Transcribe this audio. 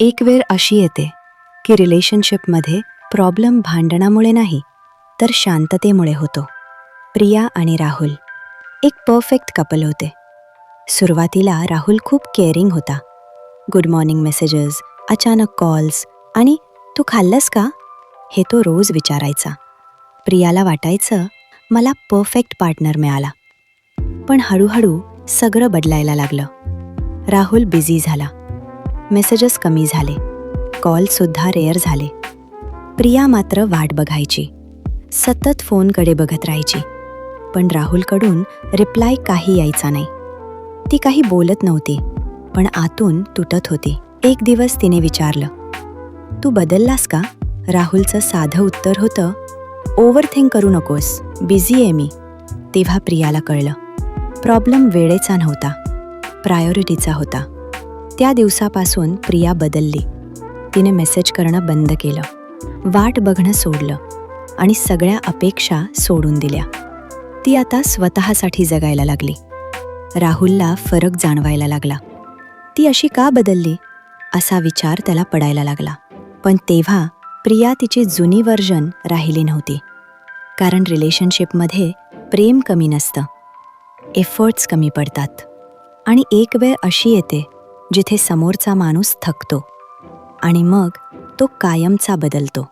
एक वेळ अशी येते की रिलेशनशिपमध्ये प्रॉब्लेम भांडणामुळे नाही तर शांततेमुळे होतो. प्रिया आणि राहुल एक परफेक्ट कपल होते. सुरुवातीला राहुल खूप केअरिंग होता. गुड मॉर्निंग मेसेजेस, अचानक कॉल्स आणि तू खाल्लंस का हे तो रोज विचारायचा. प्रियाला वाटायचं मला परफेक्ट पार्टनर मिळाला. पण हळूहळू सगळं बदलायला लागलं. राहुल बिझी झाला, मेसेजेस कमी झाले, कॉलसुद्धा रेअर झाले. प्रिया मात्र वाट बघायची, सतत फोनकडे बघत राहायची. पण राहुलकडून रिप्लाय काही यायचा नाही. ती काही बोलत नव्हती, पण आतून तुटत होती. एक दिवस तिने विचारलं, तू बदललास का? राहुलचं साधं उत्तर होतं, ओव्हर थिंक करू नकोस, बिझी आहे मी. तेव्हा प्रियाला कळलं, प्रॉब्लेम वेळेचा नव्हता, प्रायोरिटीचा होता. त्या दिवसापासून प्रिया बदलली. तिने मेसेज करणं बंद केलं, वाट बघणं सोडलं आणि सगळ्या अपेक्षा सोडून दिल्या. ती आता स्वतःसाठी जगायला लागली. राहुलला फरक जाणवायला लागला. ती अशी का बदलली असा विचार त्याला पडायला लागला. पण तेव्हा प्रिया तिची जुनी व्हर्जन राहिली नव्हती. कारण रिलेशनशिपमध्ये प्रेम कमी नसतं, एफर्ट्स कमी पडतात. आणि एक वेळ अशी येते जिथे समोरचा माणूस थकतो आणि मग तो कायमचा बदलतो.